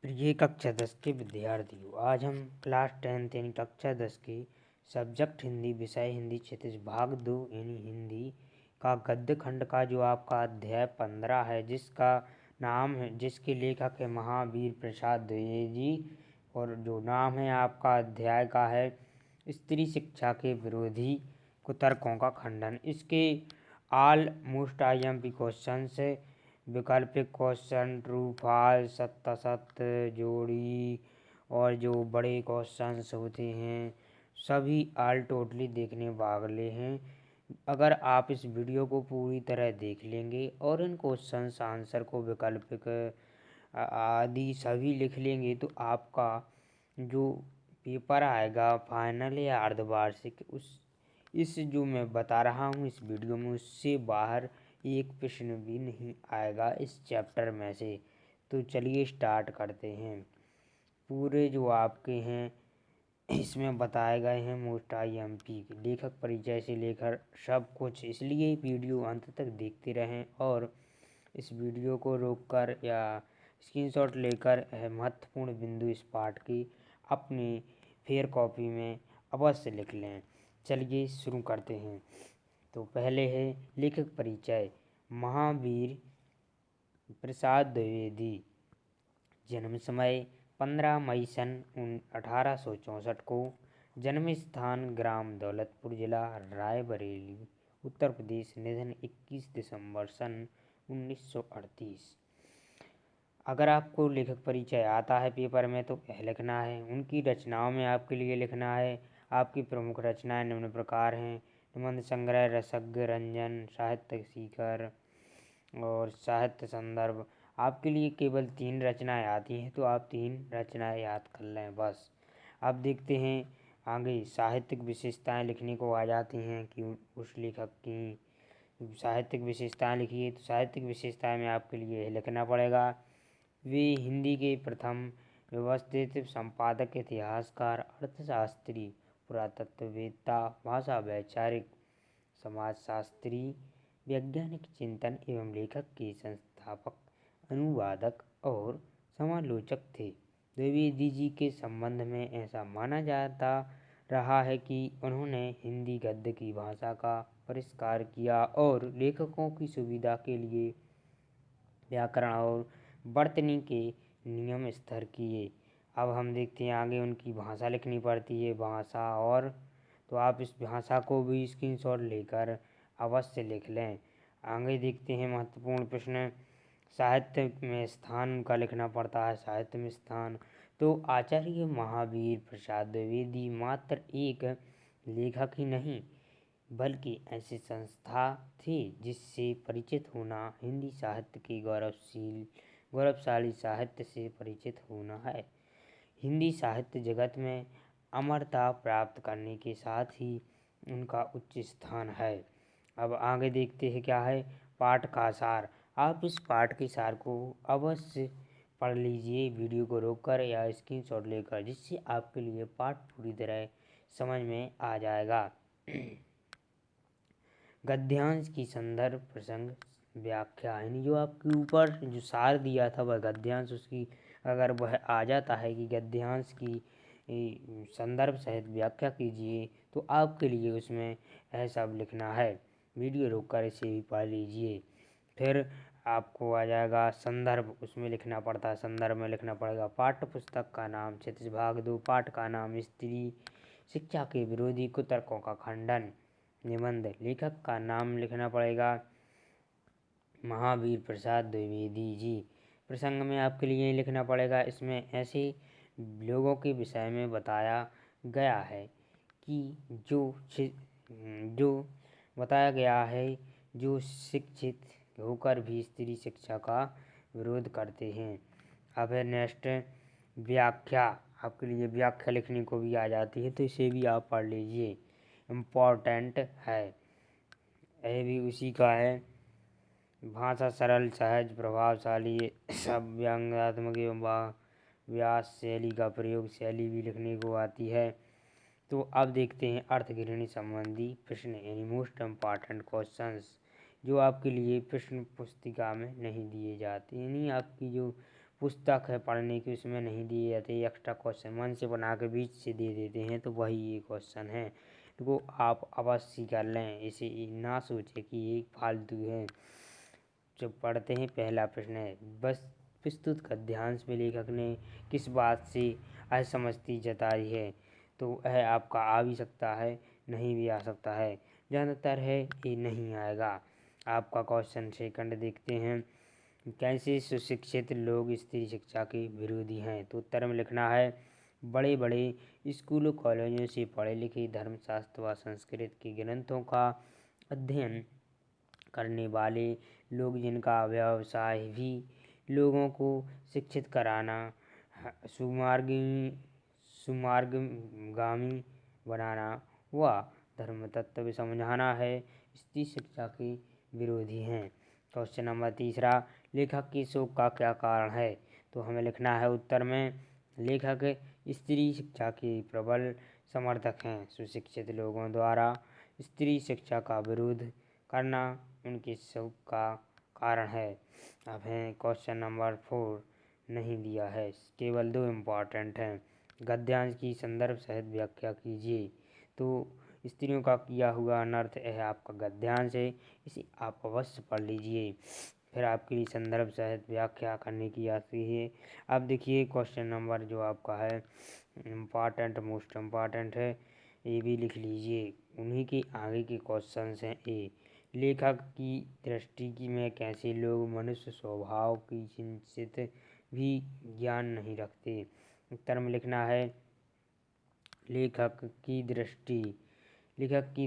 प्रिय कक्षा 10 के विद्यार्थियों, आज हम क्लास 10 यानी कक्षा 10 के सब्जेक्ट हिंदी विषय हिंदी क्षितिज भाग 2 यानी हिंदी का गद्य खंड का जो आपका अध्याय 15 है, जिसका नाम है, जिसके लेखक है महावीर प्रसाद द्विवेदी और जो नाम है आपका अध्याय का है स्त्री शिक्षा के विरोधी कुतर्कों का खंडन। इसके ऑल मोस्ट IMP क्वेश्चन से वैकल्पिक क्वेश्चन, ट्रू फॉल्स, सत्य असत्य, जोड़ी और जो बड़े क्वेश्चंस होते हैं सभी ऑल टोटली देखने वाले हैं। अगर आप इस वीडियो को पूरी तरह देख लेंगे और इन क्वेश्चंस आंसर को वैकल्पिक आदि सभी लिख लेंगे तो आपका जो पेपर आएगा फाइनल या अर्धवार्षिक इस जो मैं बता रहा हूँ इस वीडियो में उससे बाहर एक प्रश्न भी नहीं आएगा इस चैप्टर में से। तो चलिए स्टार्ट करते हैं। पूरे जो आपके हैं इसमें बताए गए हैं मोस्ट IMP लेखक परिचय से लेकर सब कुछ, इसलिए वीडियो अंत तक देखते रहें और इस वीडियो को रोककर या स्क्रीनशॉट लेकर महत्वपूर्ण बिंदु इस पाठ की अपनी फेयर कॉपी में अवश्य लिख लें। चलिए शुरू करते हैं। तो पहले है लेखक परिचय। महावीर प्रसाद द्विवेदी, जन्म समय 15 मई सन 1864 को, जन्म स्थान ग्राम दौलतपुर, जिला रायबरेली, उत्तर प्रदेश, निधन 21 दिसंबर सन 1938। अगर आपको लेखक परिचय आता है पेपर में तो यह लिखना है। उनकी रचनाओं में आपके लिए लिखना है। आपकी प्रमुख रचनाएं निम्न प्रकार हैं: निबंध संग्रह, रसज्ञ रंजन, साहित्य शिखर और साहित्य संदर्भ। आपके लिए केवल 3 रचनाएं आती हैं तो आप 3 रचनाएं याद कर लें बस। अब देखते हैं आगे साहित्यिक विशेषताएं लिखने को आ जाती हैं कि उस लेखक की साहित्यिक विशेषताएं लिखिए। तो साहित्यिक विशेषताएं में आपके लिए लिखना पड़ेगा: वे हिंदी के प्रथम व्यवस्थित संपादक, इतिहासकार, अर्थशास्त्री, पुरातत्ववेत्ता, भाषा वैचारिक, समाजशास्त्री, वैज्ञानिक चिंतन एवं लेखक के संस्थापक, अनुवादक और समालोचक थे। द्विवेदी जी के संबंध में ऐसा माना जाता रहा है कि उन्होंने हिंदी गद्य की भाषा का परिष्कार किया और लेखकों की सुविधा के लिए व्याकरण और वर्तनी के नियम स्थिर किए। अब हम देखते हैं आगे उनकी भाषा लिखनी पड़ती है, भाषा और तो आप इस भाषा को भी स्क्रीनशॉट लेकर अवश्य लिख लें। आगे देखते हैं महत्वपूर्ण प्रश्न। साहित्य में स्थान उनका लिखना पड़ता है। साहित्य में स्थान तो आचार्य महावीर प्रसाद द्विवेदी मात्र एक लेखक ही नहीं बल्कि ऐसी संस्था थी जिससे परिचित होना हिंदी साहित्य के गौरवशाली साहित्य से परिचित होना है। हिंदी साहित्य जगत में अमरता प्राप्त करने के साथ ही उनका उच्च स्थान है। अब आगे देखते हैं क्या है पाठ का सार। आप इस पाठ के सार को अवश्य पढ़ लीजिए वीडियो को रोककर या स्क्रीनशॉट लेकर, जिससे आपके लिए पाठ पूरी तरह समझ में आ जाएगा। गद्यांश की संदर्भ प्रसंग व्याख्या, यानी जो आपके ऊपर जो सार दिया था वह गद्यांश, उसकी अगर वह आ जाता है कि गद्यांश की संदर्भ सहित व्याख्या कीजिए तो आपके लिए उसमें ऐसा लिखना है। वीडियो रोककर इसे भी पढ़ लीजिए। फिर आपको आ जाएगा संदर्भ, उसमें लिखना पड़ता है। संदर्भ में लिखना पड़ेगा पाठ्य पुस्तक का नाम क्षितिज भाग 2, पाठ का नाम स्त्री शिक्षा के विरोधी कुतर्कों का खंडन, निबंध लेखक का नाम लिखना पड़ेगा महावीर प्रसाद द्विवेदी जी। प्रसंग में आपके लिए लिखना पड़ेगा, इसमें ऐसे लोगों के विषय में बताया गया है कि जो बताया गया है जो शिक्षित होकर भी स्त्री शिक्षा का विरोध करते हैं। अब है नेक्स्ट व्याख्या। आपके लिए व्याख्या लिखने को भी आ जाती है तो इसे भी आप पढ़ लीजिए, इम्पोर्टेंट है। यह भी उसी का है। भाषा सरल, सहज, प्रभावशाली, सब व्यंग्यात्मक एवं व्यास शैली का प्रयोग शैली भी लिखने को आती है। तो अब देखते हैं अर्थग्रहणी संबंधी प्रश्न यानी मोस्ट इम्पॉर्टेंट क्वेश्चंस, जो आपके लिए प्रश्न पुस्तिका में नहीं दिए जाते, यानी आपकी जो पुस्तक है पढ़ने की उसमें नहीं दिए जाते, एक्स्ट्रा क्वेश्चन मन से बना के बीच से दे देते हैं, तो वही ये क्वेश्चन है। तो आप अवश्य कर लें, इसे ना सोचें कि ये फालतू है। जो पढ़ते हैं, पहला प्रश्न है, बस प्रस्तुत गद्यांश में लेखक ने किस बात से असहमति जताई है। तो वह आपका आ भी सकता है, नहीं भी आ सकता है। ज़्यादातर है ये नहीं आएगा। आपका क्वेश्चन सेकंड देखते हैं, कैसे सुशिक्षित लोग स्त्री शिक्षा के विरोधी हैं। तो उत्तर में लिखना है, बड़े बड़े स्कूलों कॉलेजों से पढ़े लिखे धर्मशास्त्र व संस्कृत के ग्रंथों का अध्ययन करने वाले लोग, जिनका व्यवसाय भी लोगों को शिक्षित कराना, सुमार्गगामी बनाना व धर्म तत्व समझाना है, स्त्री शिक्षा के विरोधी हैं। क्वेश्चन नंबर तीसरा, लेखक के शोक का क्या कारण है। तो हमें लिखना है उत्तर में, लेखक स्त्री शिक्षा के प्रबल समर्थक हैं। सुशिक्षित लोगों द्वारा स्त्री शिक्षा का विरोध करना उनके शोक का कारण है। अब है क्वेश्चन नंबर 4, नहीं दिया है, केवल 2 इम्पॉर्टेंट हैं। गद्यांश की संदर्भ सहित व्याख्या कीजिए। तो स्त्रियों का किया हुआ अनर्थ है आपका गद्यांश है, इसे आप अवश्य पढ़ लीजिए। फिर आपके लिए संदर्भ सहित व्याख्या करने की आती है। अब देखिए क्वेश्चन नंबर जो आपका है इम्पॉर्टेंट, मोस्ट इम्पॉर्टेंट है, ये भी लिख लीजिए। उन्हीं के आगे के क्वेश्चन हैं। ए, लेखक की दृष्टि की में कैसे लोग मनुष्य स्वभाव की किंचित भी ज्ञान नहीं रखते। उत्तर में लिखना है, लेखक की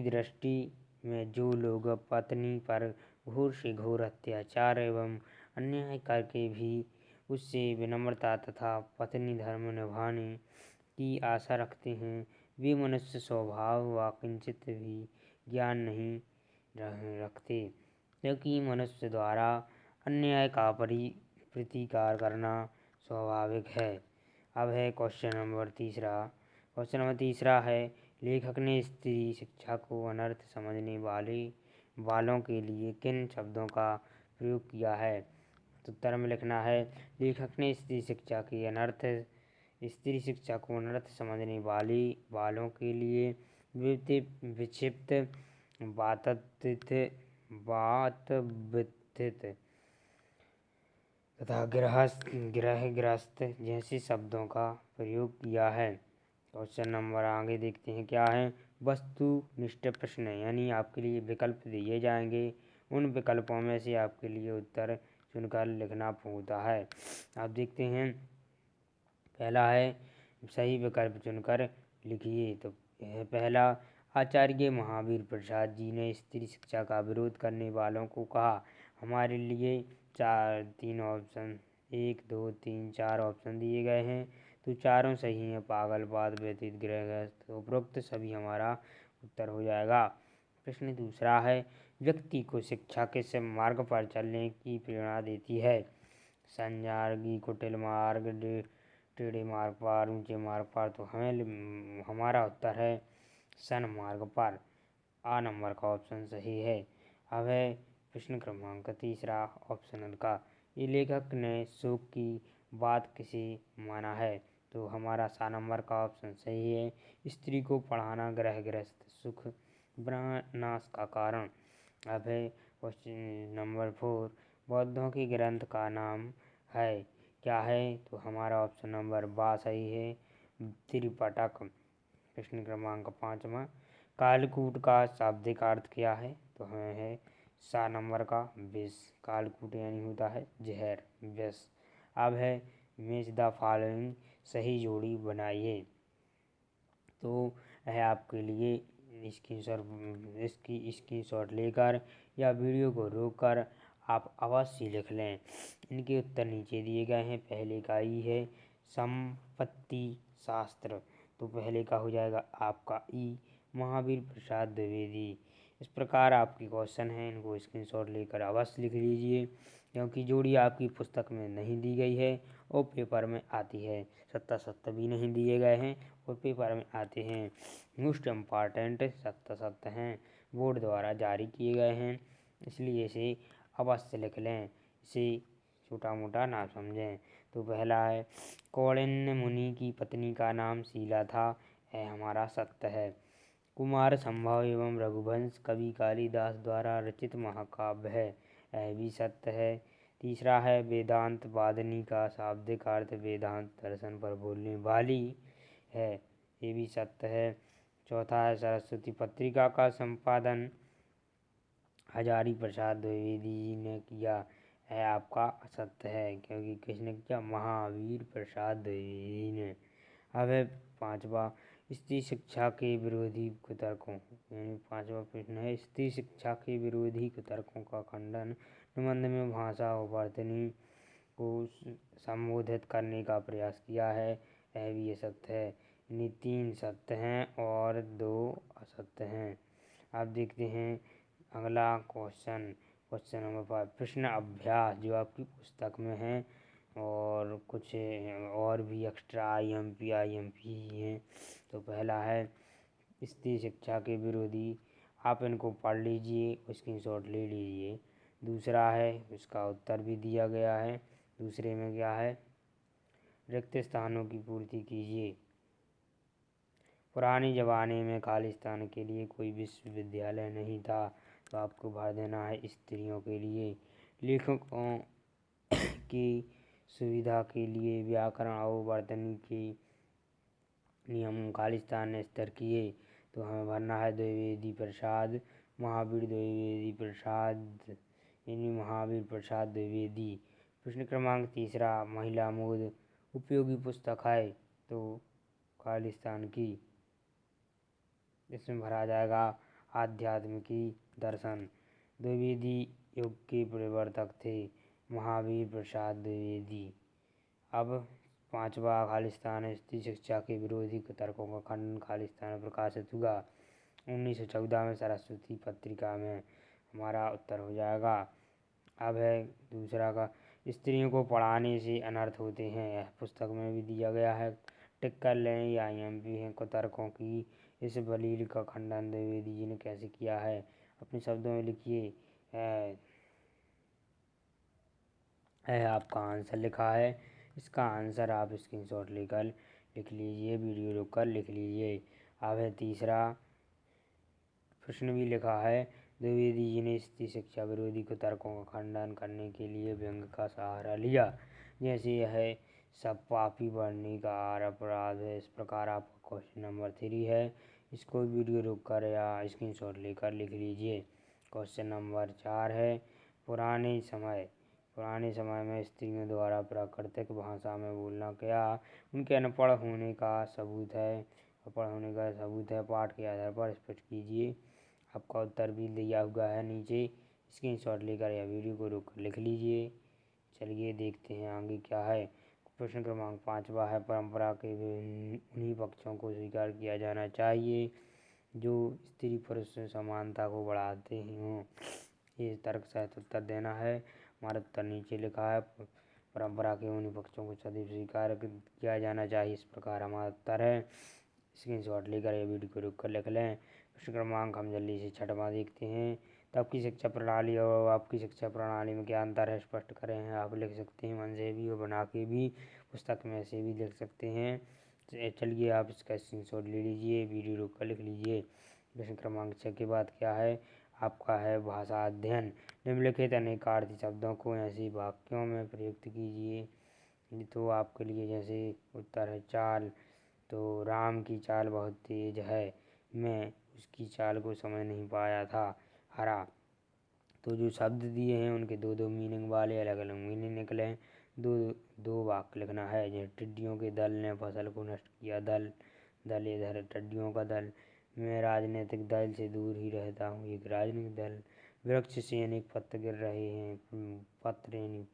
दृष्टि में जो लोग पत्नी पर घोर से घोर अत्याचार एवं अन्याय करके भी उससे विनम्रता तथा पत्नी धर्म निभाने की आशा रखते हैं, वे मनुष्य स्वभाव व किंचित भी ज्ञान नहीं रखते, क्योंकि मनुष्य द्वारा अन्याय का प्रतिकार करना स्वाभाविक है। अब है क्वेश्चन नंबर तीसरा है, लेखक ने स्त्री शिक्षा को अनर्थ समझने वालों के लिए किन शब्दों का प्रयोग किया है। तो उत्तर में लिखना है, लेखक ने स्त्री शिक्षा को अनर्थ समझने वालों के लिए विक्षिप्त, वातवित्त तथा ग्रहग्रस्त जैसे शब्दों का प्रयोग किया है। क्वेश्चन नंबर आगे देखते हैं क्या है, वस्तुनिष्ठ प्रश्न है, यानी आपके लिए विकल्प दिए जाएंगे, उन विकल्पों में से आपके लिए उत्तर चुनकर लिखना होता है। आप देखते हैं, पहला है सही विकल्प चुनकर लिखिए। तो यह पहला, आचार्य महावीर प्रसाद जी ने स्त्री शिक्षा का विरोध करने वालों को कहा। हमारे लिए 3 ऑप्शन 1 2 3 4 ऑप्शन दिए गए हैं, तो चारों सही हैं। पागलवाद, व्यतीत, ग्रहग्रस्त, उपरोक्त सभी हमारा उत्तर हो जाएगा। प्रश्न दूसरा है, व्यक्ति को शिक्षा किस मार्ग पर चलने की प्रेरणा देती है। संजारगी, कुटिल मार्ग, टेढ़े मार्ग पर, ऊंचे मार्ग पर। तो हमारा उत्तर है सन्मार्ग पर, आ नंबर का ऑप्शन सही है। अब है प्रश्न क्रमांक तीसरा ऑप्शनल का, ये लेखक ने शोक की बात किसे माना है। तो हमारा सा नंबर का ऑप्शन सही है, स्त्री को पढ़ाना ग्रहग्रस्त सुख विनाश का कारण। अब है क्वेश्चन नंबर 4, बौद्धों के ग्रंथ का नाम है क्या है। तो हमारा ऑप्शन नंबर बा सही है, त्रिपिटक। प्रश्न क्रमांक 5वां, कालकूट का शाब्दिक अर्थ क्या है। तो हमें है सा नंबर का विष। कालकूट यानी होता है जहर, विष। अब है मैच द फॉलोइंग, सही जोड़ी बनाइए। तो यह आपके लिए इसकी स्क्रीनशॉट लेकर या वीडियो को रोककर आप अवश्य लिख लें। इनके उत्तर नीचे दिए गए हैं। पहले का ई है संपत्ति शास्त्र, तो पहले का हो जाएगा आपका ई महावीर प्रसाद द्विवेदी। इस प्रकार आपके क्वेश्चन हैं, इनको स्क्रीनशॉट लेकर अवश्य लिख लीजिए, क्योंकि जोड़ी आपकी पुस्तक में नहीं दी गई है और पेपर में आती है। 7 भी नहीं दिए गए हैं और पेपर में आते हैं। मोस्ट इम्पॉर्टेंट 7 हैं, बोर्ड द्वारा जारी किए गए हैं, इसलिए इसे अवश्य लिख लें। इसे छोटा मोटा ना समझें। तो पहला है, कौंडिन्य मुनि की पत्नी का नाम शीला था, यह हमारा सत्य है। कुमार संभव एवं रघुवंश कवि कालिदास द्वारा रचित महाकाव्य है, यह भी सत्य है। तीसरा है, वेदांत वादिनी का शाब्दिक अर्थ वेदांत दर्शन पर बोलने वाली है, ये भी सत्य है। चौथा है, सरस्वती पत्रिका का संपादन हजारी प्रसाद द्विवेदी जी ने किया, यह आपका असत्य है, क्योंकि किसने किया? महावीर प्रसाद द्विवेदी ने। अब है पांचवा, स्त्री शिक्षा के विरोधी कुतर्कों, यानी पांचवा प्रश्न है, स्त्री शिक्षा के विरोधी कुतर्कों का खंडन निबंध में भाषा वर्तनी को संबोधित करने का प्रयास किया है, यह भी असत्य है। यानी 3 सत्य हैं और 2 असत्य हैं। अब देखते हैं अगला क्वेश्चन नंबर 5, प्रश्न अभ्यास जो आपकी पुस्तक में है, और कुछ और भी एक्स्ट्रा IMP हैं। तो पहला है, स्त्री शिक्षा के विरोधी, आप इनको पढ़ लीजिए, स्क्रीनशॉट ले लीजिए। दूसरा है, उसका उत्तर भी दिया गया है। दूसरे में क्या है, रिक्त स्थानों की पूर्ति कीजिए। पुराने ज़माने में खालिस्तान के लिए कोई विश्वविद्यालय नहीं था, तो आपको भर देना है स्त्रियों के लिए। लेखकों की सुविधा के लिए व्याकरण और वर्तनी के नियम खालिस्तान ने स्थिर किए, तो हमें भरना है द्विवेदी प्रसाद, महावीर द्विवेदी प्रसाद, यानी महावीर प्रसाद द्विवेदी। प्रश्न क्रमांक 3, महिला मोद उपयोगी पुस्तक है, तो खालिस्तान की। इसमें भरा जाएगा आध्यात्मिकी दर्शन। द्विवेदी युग के प्रवर्तक थे महावीर प्रसाद द्विवेदी। अब 5वां, खालिस्तान स्त्री शिक्षा के विरोधी कुतर्कों का खंडन खालिस्तान में प्रकाशित हुआ 1914 में सरस्वती पत्रिका में, हमारा उत्तर हो जाएगा। अब है दूसरा का, स्त्रियों को पढ़ाने से अनर्थ होते हैं, यह पुस्तक में भी दिया गया है, टिक कर लें, ये IMP हैं। कुतर्कों की इस दलील का खंडन द्विवेदी जी ने कैसे किया है, अपने शब्दों में लिखिए। है आपका आंसर लिखा है, इसका आंसर आप स्क्रीनशॉट लेकर लिख लीजिए, वीडियो रोक कर लिख लीजिए। अब है तीसरा प्रश्न भी लिखा है, द्विवेदी जी ने स्त्री शिक्षा विरोधी कुतर्कों का खंडन करने के लिए व्यंग का सहारा लिया, जैसे यह सब पापी बढ़ने का अपराध है। इस प्रकार आपका क्वेश्चन नंबर 3 है, इसको वीडियो रोक कर या स्क्रीनशॉट लेकर लिख लीजिए। क्वेश्चन नंबर 4 है, पुराने समय में स्त्रियों द्वारा प्राकृतिक भाषा में बोलना क्या उनके अनपढ़ होने का सबूत है? पाठ के आधार पर स्पष्ट कीजिए। आपका उत्तर भी दिया हुआ है नीचे, स्क्रीनशॉट लेकर या वीडियो को रोक कर लिख लीजिए। चलिए देखते हैं आगे क्या है। प्रश्न क्रमांक 5 है, परंपरा के उन्हीं पक्षों को स्वीकार किया जाना चाहिए जो स्त्री पुरुष समानता को बढ़ाते हों। ये तर्क सहित उत्तर देना है। हमारा उत्तर नीचे लिखा है, परंपरा के उन्हीं पक्षों को सदैव स्वीकार किया जाना चाहिए, इस प्रकार हमारा उत्तर है। स्क्रीनशॉट लेकर या वीडियो को रोक कर लिख लें। प्रश्न क्रमांक हम जल्दी से 6वां देखते हैं, तब की शिक्षा प्रणाली और आपकी शिक्षा प्रणाली में क्या अंतर है, स्पष्ट करें हैं। आप लिख सकते हैं मन से भी और बना के भी, पुस्तक में से भी लिख सकते हैं। चलिए आप इसका स्क्रीनशॉट ले लीजिए, वीडियो रोक कर लिख लीजिए। प्रश्न क्रमांक 6 के बाद क्या है आपका है, भाषा अध्ययन। निम्नलिखित अनेकार्थी शब्दों को ऐसे वाक्यों में प्रयुक्त कीजिए। तो आपके लिए जैसे उत्तर है चाल, तो राम की चाल बहुत तेज है, मैं उसकी चाल को समझ नहीं पाया था। हरा, तो जो शब्द दिए हैं उनके 2-2 मीनिंग वाले अलग अलग मीनिंग निकले। दो वाक्य लिखना है, जैसे टिड्डियों के दल ने फसल को नष्ट किया। दल इधर टिड्डियों का दल। मैं राजनीतिक दल से दूर ही रहता हूँ, एक राजनीतिक दल। वृक्ष से अनेक पत्ते गिर रहे हैं, पत्र यानी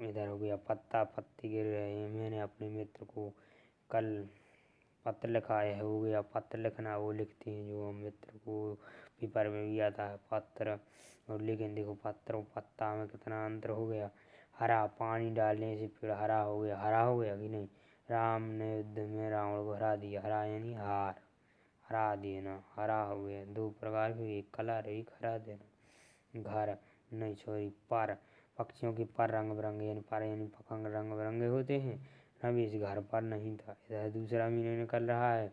इधर हो गया पत्ता, पत्ते गिर रहे हैं। मैंने अपने मित्र को कल पत्र लिखा है, हो गया पत्र लिखना, वो लिखते हैं जो हम मित्र को, पेपर में भी आता है पत्र। और लेकिन देखो पत्र और पत्ता में कितना अंतर हो गया। हरा, पानी डालने से पेड़ हरा हो गया कि नहीं। राम ने युद्ध में रावण को हरा दिया, हरा यानी हार, हरा देना, हरा हो गया। 2 प्रकार के, एक कलर एक हरा देना। घर नहीं, सॉरी, पर पक्षियों के पर रंग बिरंगे यानी पर यानी पतंग रंग बिरंगे होते हैं। अभी इस घर पर नहीं था। इधर दूसरा मीनू निकल रहा है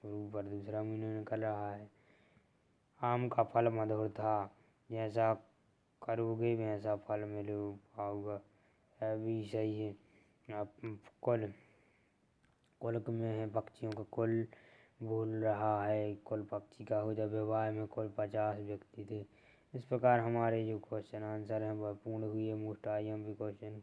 और ऊपर दूसरा मीनू निकल रहा है। आम का फल मधुर था, जैसा करोगे वैसा फल मिल पाऊगा। यह भी सही है। अब कुल कुल में है, पक्षियों का कुल बोल रहा है। कुल पक्षी का हो जब विवाह में कुल 50 व्यक्ति थे। इस प्रकार हमारे जो क्वेश्चन आंसर हैं वह पूर्ण हुए। Most IMP question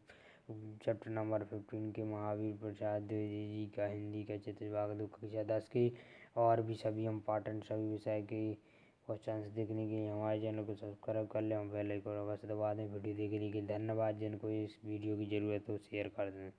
chapter number 15 के महावीर प्रसाद द्विवेदी जी का हिंदी का चित्र विभाग 2 कक्षा 10 के और भी सभी इम्पोर्टेंट सभी विषय के क्वेश्चन देखने के लिए हमारे चैनल को सब्सक्राइब कर लें और बेल आइकन अवश्य दबा दें। वीडियो देखने के लिए धन्यवाद। जिनको इस वीडियो की ज़रूरत हो शेयर कर दें।